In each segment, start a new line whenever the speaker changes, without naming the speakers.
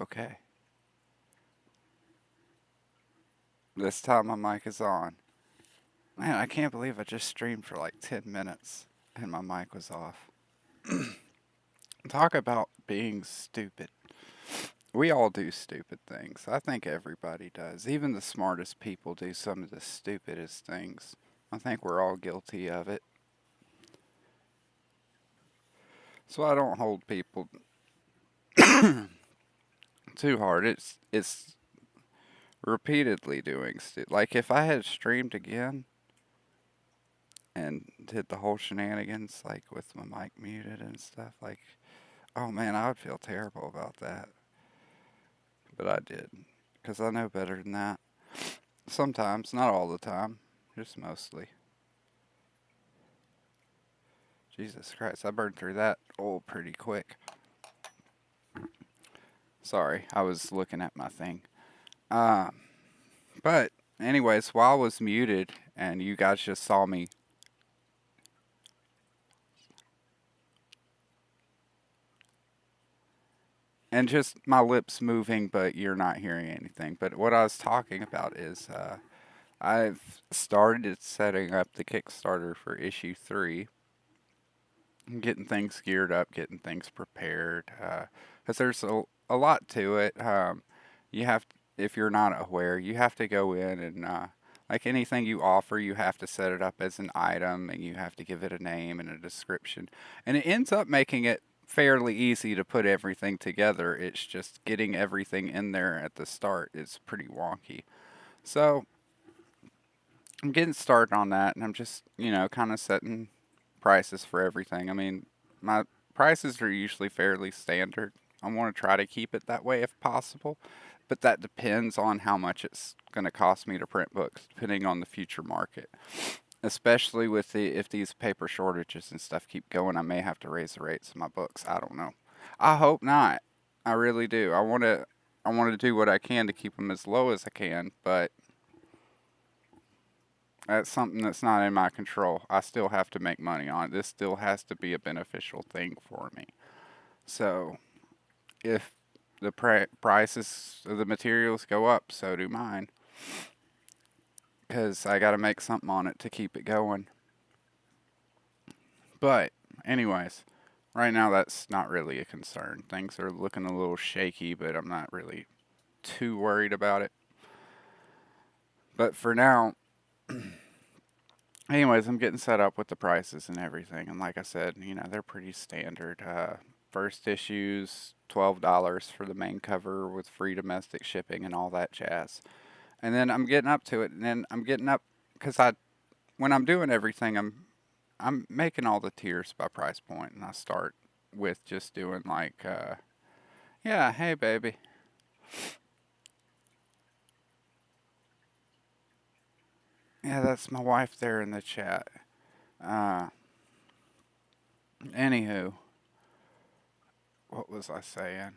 Okay. This time my mic is on. Man, I can't believe I just streamed for like 10 minutes and my mic was off. Talk about being stupid. We all do stupid things. I think everybody does. Even the smartest people do some of the stupidest things. I think we're all guilty of it. So I don't hold people too hard. It's repeatedly doing like if I had streamed again and did the whole shenanigans like with my mic muted and stuff like oh man, I would feel terrible about that. But I did because I know better than that. Sometimes, not all the time, just mostly. Jesus Christ, I burned through that oil pretty quick. Sorry, I was looking at my thing. Uh, but anyways, while I was muted and you guys just saw me and just my lips moving, but you're not hearing anything. But what I was talking about is I've started setting up the Kickstarter for issue 3, getting things geared up, getting things prepared. Because there's a lot to it. You have, if you're not aware, you have to go in and like anything you offer, you have to set it up as an item and you have to give it a name and a description. And it ends up making it fairly easy to put everything together. It's just getting everything in there at the start is pretty wonky. So I'm getting started on that and I'm just, kind of setting prices for everything. I mean, my prices are usually fairly standard. I want to try to keep it that way if possible, but that depends on how much it's going to cost me to print books, depending on the future market. Especially with if these paper shortages and stuff keep going, I may have to raise the rates of my books. I don't know. I hope not. I really do. I want to do what I can to keep them as low as I can, but that's something that's not in my control. I still have to make money on it. This still has to be a beneficial thing for me. So, if the prices of the materials go up, so do mine. Because I got to make something on it to keep it going. But, anyways, right now that's not really a concern. Things are looking a little shaky, but I'm not really too worried about it. But for now, anyways, I'm getting set up with the prices and everything. And like I said, they're pretty standard. First issues, $12 for the main cover with free domestic shipping and all that jazz. And then I'm getting up to it, and then I'm getting up because when I'm doing everything, I'm making all the tiers by price point, and I start with just doing like, yeah, hey baby, yeah, that's my wife there in the chat. Uh, Anywho, what was I saying?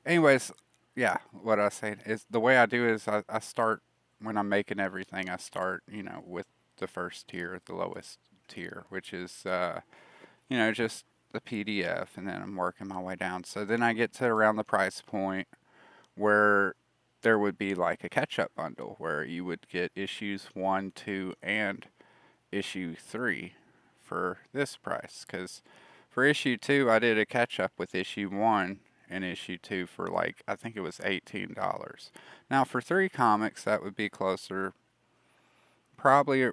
Anyways, yeah, what I was saying is the way I do is I start when I'm making everything. I start, with the first tier, the lowest tier, which is, just the PDF, and then I'm working my way down. So then I get to around the price point where there would be like a catch-up bundle where you would get issues 1, 2, and issue 3 for this price. Because for issue 2, I did a catch-up with issue 1 and issue 2 for like, I think it was $18. Now for 3 comics, that would be closer, probably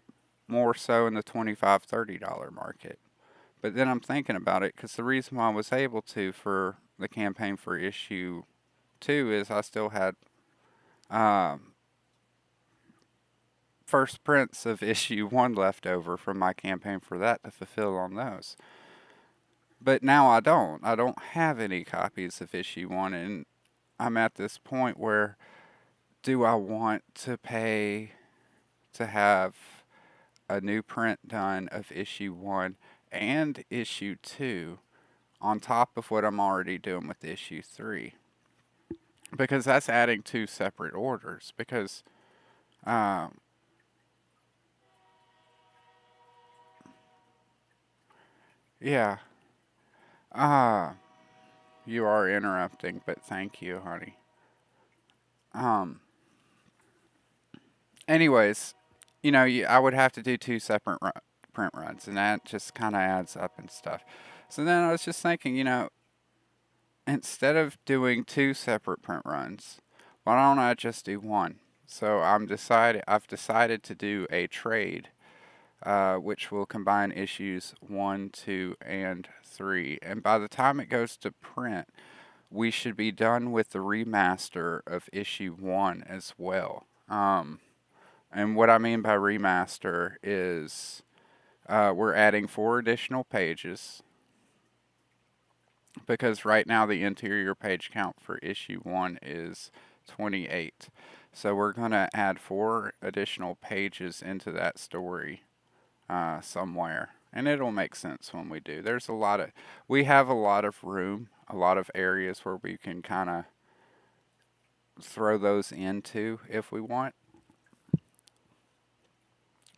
more so in the $25, $30 market. But then I'm thinking about it because the reason why I was able to for the campaign for issue 2 is I still had um, first prints of issue 1 left over from my campaign for that to fulfill on those. But now I don't. I don't have any copies of issue 1, and I'm at this point where do I want to pay to have a new print done of issue 1 and issue 2 on top of what I'm already doing with issue 3? Because that's adding 2 separate orders. Because, um, yeah, uh, You are interrupting, but thank you, honey. Um, anyways, I would have to do two separate print runs, and that just kind of adds up and stuff. So then I was just thinking, instead of doing two separate print runs, why don't I just do one? So I've decided to do a trade, which will combine issues 1, 2, and 3. And by the time it goes to print, we should be done with the remaster of issue 1 as well. And what I mean by remaster is we're adding 4 additional pages because right now the interior page count for issue 1 is 28. So we're going to add 4 additional pages into that story somewhere. And it'll make sense when we do. We have a lot of room, a lot of areas where we can kind of throw those into if we want.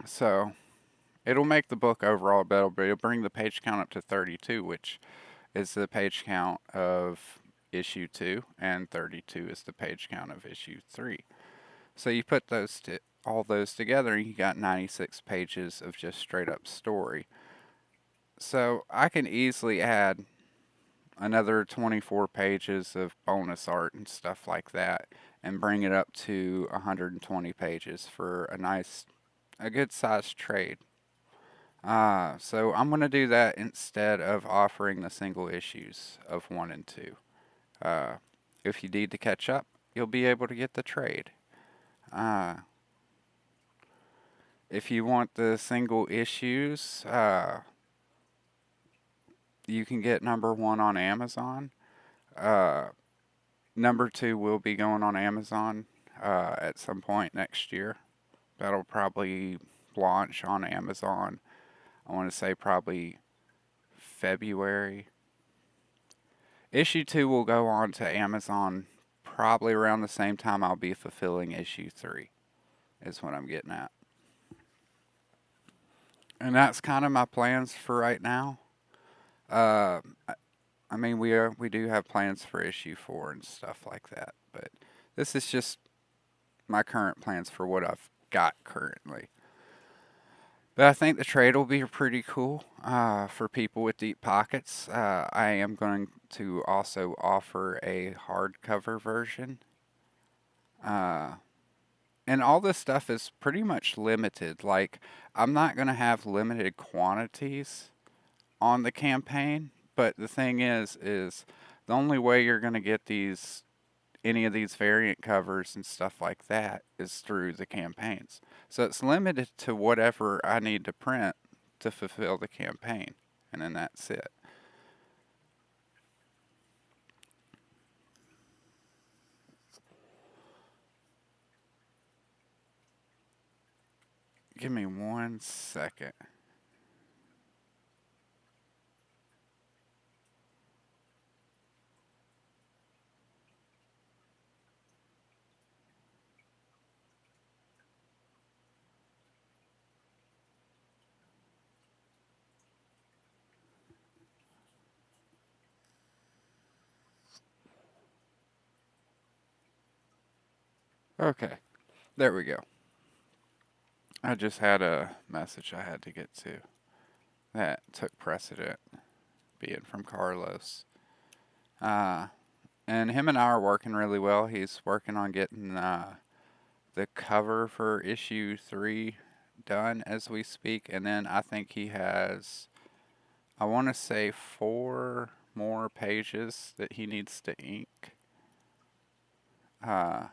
So it'll make the book overall better, but it'll bring the page count up to 32, which is the page count of issue 2, and 32 is the page count of issue 3. So you put all those together, and you got 96 pages of just straight up story. So I can easily add another 24 pages of bonus art and stuff like that and bring it up to 120 pages for a good sized trade. So I'm going to do that instead of offering the single issues of 1 and 2. Uh, if you need to catch up, you'll be able to get the trade. Uh, if you want the single issues, you can get number 1 on Amazon. Uh, Number 2 will be going on Amazon at some point next year. That'll probably launch on Amazon. I want to say probably February. Issue 2 will go on to Amazon probably around the same time I'll be fulfilling issue 3, is what I'm getting at. And that's kind of my plans for right now. Uh, I mean, we do have plans for issue 4 and stuff like that, but this is just my current plans for what I've got currently. But I think the trade will be pretty cool for people with deep pockets. I am going to also offer a hardcover version. Uh, and all this stuff is pretty much limited. Like, I'm not going to have limited quantities on the campaign, but the thing is the only way you're going to get any of these variant covers and stuff like that is through the campaigns. So it's limited to whatever I need to print to fulfill the campaign, and then that's it. Give me 1 second. Okay, there we go. I just had a message I had to get to that took precedent, being from Carlos. Uh, and him and I are working really well. He's working on getting the cover for issue 3 done as we speak, and then I think he has, I want to say, 4 more pages that he needs to ink, uh,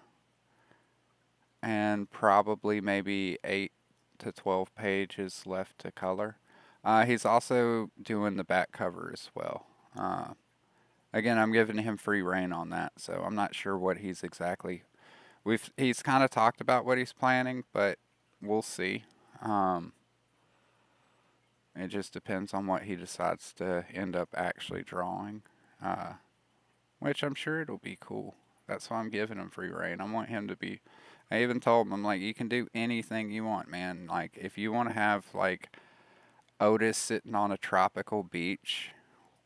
and probably maybe 8 to 12 pages left to color. He's also doing the back cover as well. Again, I'm giving him free reign on that, so I'm not sure what he's exactly. He's kind of talked about what he's planning, but we'll see. Um, it just depends on what he decides to end up actually drawing, uh, which I'm sure it'll be cool. That's why I'm giving him free reign. I want him to be. I even told him, I'm like, you can do anything you want, man. Like, if you want to have like Otis sitting on a tropical beach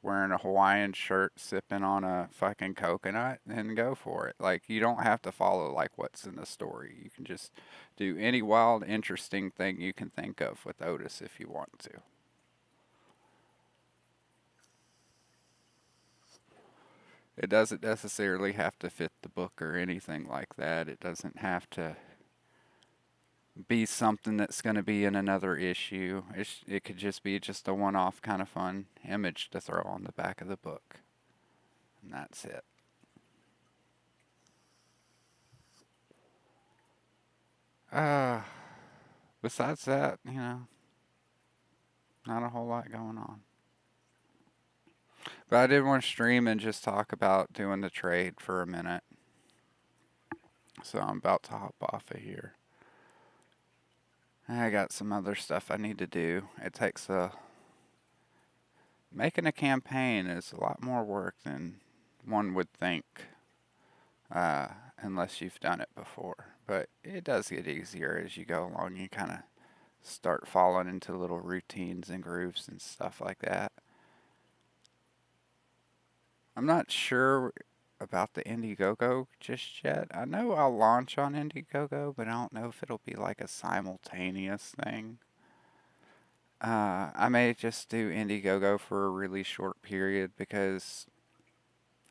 wearing a Hawaiian shirt, sipping on a fucking coconut, then go for it. Like, you don't have to follow like what's in the story. You can just do any wild, interesting thing you can think of with Otis if you want to. It doesn't necessarily have to fit the book or anything like that. It doesn't have to be something that's going to be in another issue. It could just be just a one off kind of fun image to throw on the back of the book. And that's it. Uh, Besides that, not a whole lot going on. But I did want to stream and just talk about doing the trade for a minute. So I'm about to hop off of here. I got some other stuff I need to do. It takes a making a campaign is a lot more work than one would think, uh, unless you've done it before. But it does get easier as you go along. You kind of start falling into little routines and grooves and stuff like that. I'm not sure about the Indiegogo just yet. I know I'll launch on Indiegogo, but I don't know if it'll be like a simultaneous thing. I may just do Indiegogo for a really short period because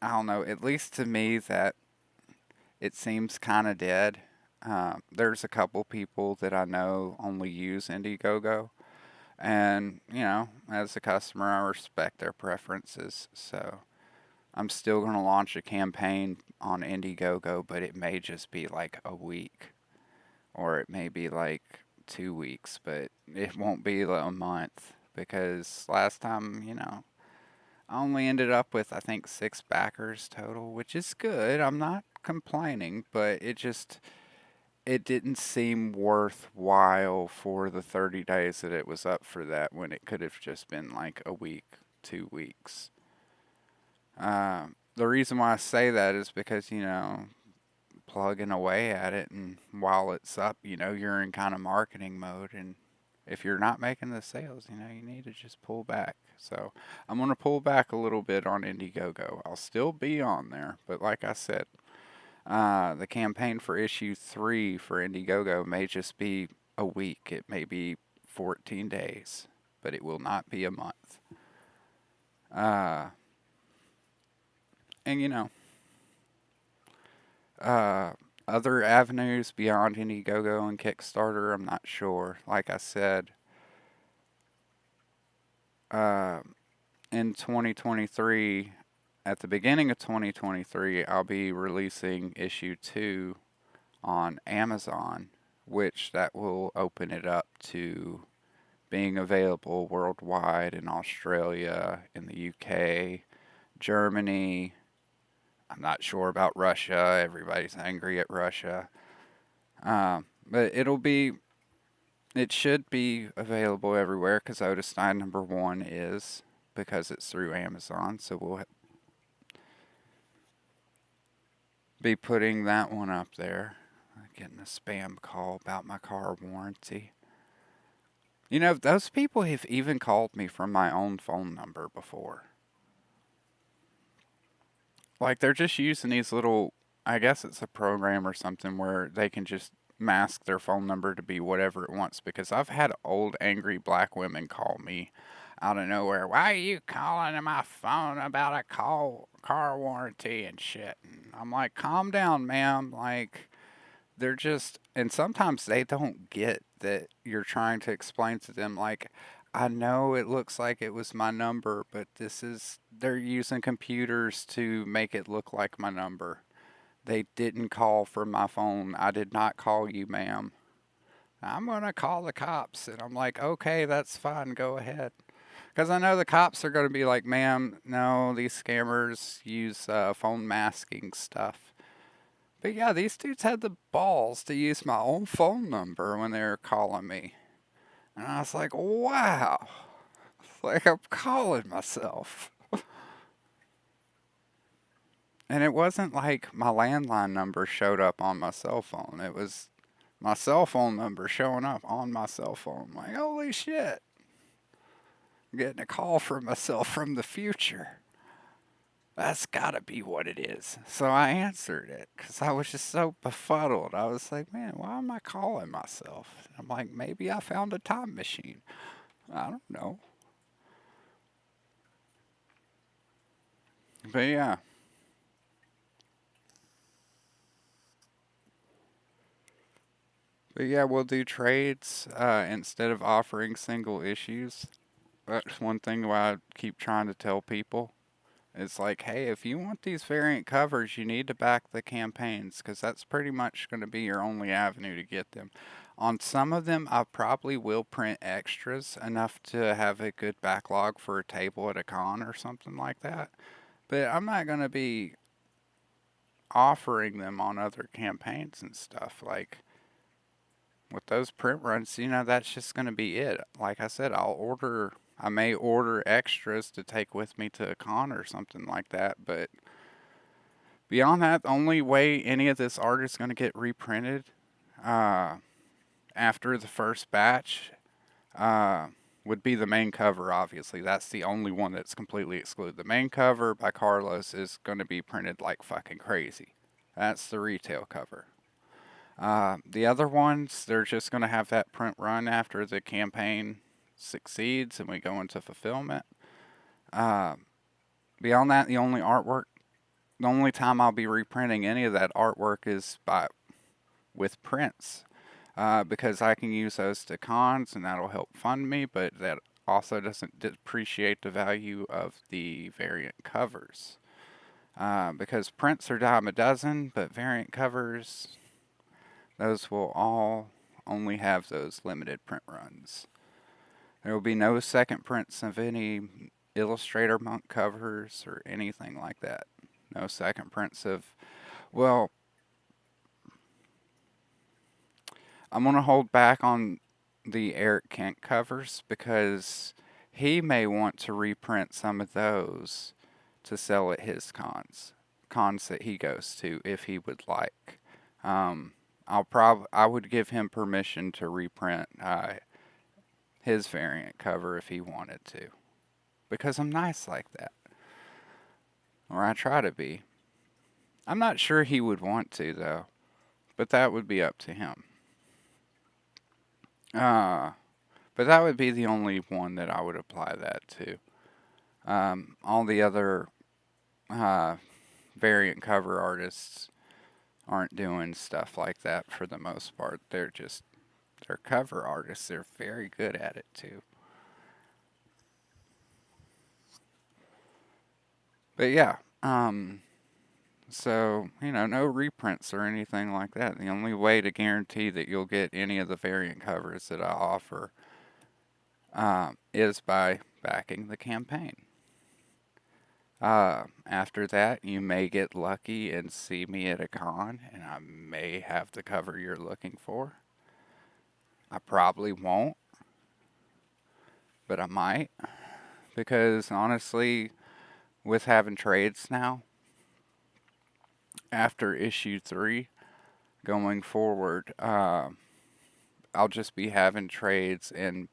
I don't know, at least to me, that it seems kind of dead. There's a couple people that I know only use Indiegogo, and as a customer, I respect their preferences. So I'm still going to launch a campaign on Indiegogo, but it may just be like a week, or it may be like 2 weeks, but it won't be a month because last time, I only ended up with I think 6 backers total, which is good. I'm not complaining, but it didn't seem worthwhile for the 30 days that it was up for that when it could have just been like a week, 2 weeks. The reason why I say that is because, plugging away at it, and while it's up, you're in kind of marketing mode. And if you're not making the sales, you need to just pull back. So I'm going to pull back a little bit on Indiegogo. I'll still be on there, but like I said, the campaign for issue 3 for Indiegogo may just be a week. It may be 14 days, but it will not be a month. Uh, and uh, other avenues beyond Indiegogo and Kickstarter, I'm not sure. Like I said, uh, in 2023, at the beginning of 2023, I'll be releasing issue 2 on Amazon, which that will open it up to being available worldwide in Australia, in the UK, Germany. I'm not sure about Russia. Everybody's angry at Russia. But it should be available everywhere because Otis Stein #1 is, because it's through Amazon. So we'll be putting that one up there. Getting a spam call about my car warranty. Those people have even called me from my own phone number before. Like, they're just using these little, I guess it's a program or something where they can just mask their phone number to be whatever it wants. Because I've had old, angry black women call me out of nowhere. Why are you calling my phone about a car warranty and shit? And I'm like, calm down, ma'am. Like, they're just, and sometimes they don't get that you're trying to explain to them, like, I know it looks like it was my number, but they're using computers to make it look like my number. They didn't call from my phone. I did not call you, ma'am. I'm going to call the cops. And I'm like, okay, that's fine. Go ahead. Because I know the cops are going to be like, ma'am, no, these scammers use phone masking stuff. But yeah, these dudes had the balls to use my own phone number when they were calling me. And I was like, wow. It's like I'm calling myself. And it wasn't like my landline number showed up on my cell phone. It was my cell phone number showing up on my cell phone. I'm like, holy shit. getting a call from myself from the future. That's gotta be what it is. So I answered it because I was just so befuddled. I was like, man, why am I calling myself? I'm like, maybe I found a time machine. I don't know. But yeah. But yeah, we'll do trades instead of offering single issues. That's one thing why I keep trying to tell people. It's like, hey, if you want these variant covers, you need to back the campaigns because that's pretty much going to be your only avenue to get them. On some of them, I probably will print extras enough to have a good backlog for a table at a con or something like that. But I'm not going to be offering them on other campaigns and stuff. Like with those print runs, that's just going to be it. Like I said, I may order extras to take with me to a con or something like that, but beyond that, the only way any of this art is going to get reprinted uh, after the first batch uh, would be the main cover, obviously. That's the only one that's completely excluded. The main cover by Carlos is going to be printed like fucking crazy. That's the retail cover. The other ones, they're just going to have that print run after the campaign succeeds and we go into fulfillment. Uh, Beyond that, the only time I'll be reprinting any of that artwork is with prints, because I can use those to cons and that'll help fund me, but that also doesn't depreciate the value of the variant covers. Because prints are dime a dozen, but variant covers, those will all only have those limited print runs. There will be no second prints of any Illustrator Monk covers or anything like that. No second prints of, well, I'm going to hold back on the Eric Kent covers because he may want to reprint some of those to sell at his cons that he goes to if he would like. Um, I would give him permission to reprint his variant cover if he wanted to because I'm nice like that, or I try to be. I'm not sure he would want to though, but that would be up to him. Uh, but that would be the only one that I would apply that to. All the other uh, variant cover artists aren't doing stuff like that for the most part. They're cover artists. They're very good at it too. But yeah, so no reprints or anything like that. The only way to guarantee that you'll get any of the variant covers that I offer is by backing the campaign. After that, you may get lucky and see me at a con, and I may have the cover you're looking for. I probably won't, but I might, because honestly, with having trades now, after issue 3, going forward, I'll just be having trades and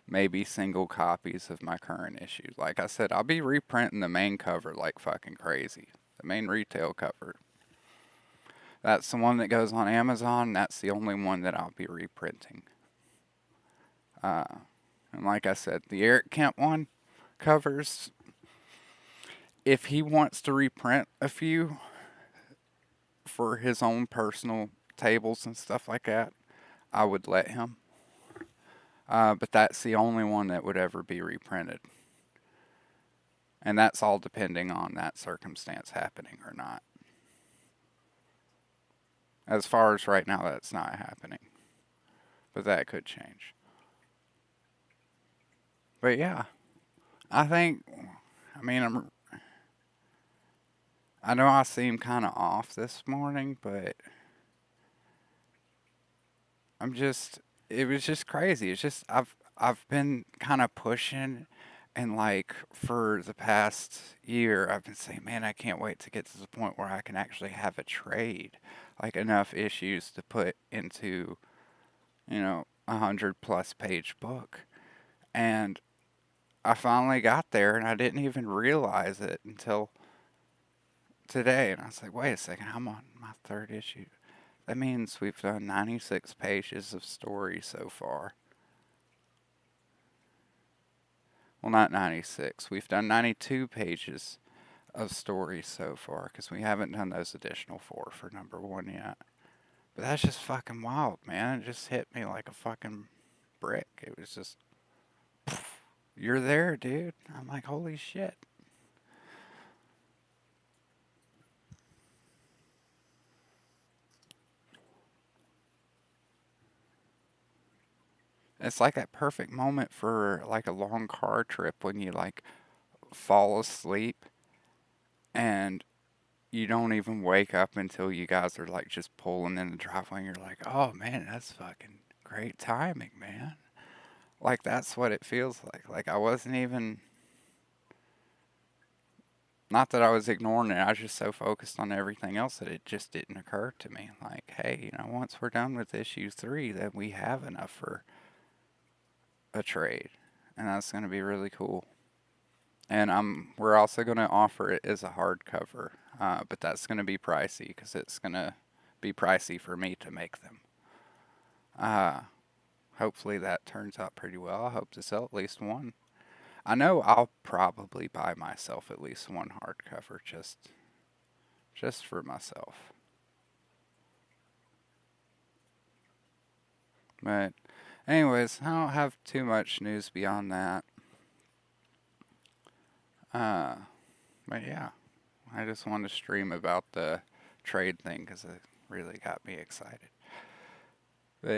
maybe single copies of my current issues. Like I said, I'll be reprinting the main cover like fucking crazy. The main retail cover. That's the one that goes on Amazon. That's the only one that I'll be reprinting. Uh, and like I said, the Eric Kent one covers. If he wants to reprint a few for his own personal tables and stuff like that, I would let him. But that's the only one that would ever be reprinted. And that's all depending on that circumstance happening or not. As far as right now, that's not happening. But that could change. But yeah, I think, I mean, I know I seem kind of off this morning, but it was just crazy. It's just, I've been kind of pushing and like for the past year, I've been saying, man, I can't wait to get to the point where I can actually have a trade, like enough issues to put into, 100 plus page book. And I finally got there and I didn't even realize it until today. And I was like, wait a second, I'm on my third issue. That means we've done 96 pages of story so far. Well, not 96. We've done 92 pages of story so far because we haven't done those additional four for number one yet. But that's just fucking wild, man. It just hit me like a fucking brick. It was just, you're there, dude. I'm like, holy shit. It's like that perfect moment for like a long car trip when you like fall asleep and you don't even wake up until you guys are like just pulling in the driveway and you're like, oh man, that's fucking great timing, man. Like that's what it feels like. Like I wasn't even, not that I was ignoring it, I was just so focused on everything else that it just didn't occur to me. Like, hey, once we're done with issue three, then we have enough for a trade. And that's going to be really cool. And we're also going to offer it as a hardcover, but that's going to be pricey because it's going to be pricey for me to make them. Uh, Hopefully that turns out pretty well. I hope to sell at least one. I know I'll probably buy myself at least one hardcover just for myself. But anyways, I don't have too much news beyond that. Uh, but yeah, I just wanted to stream about the trade thing because it really got me excited.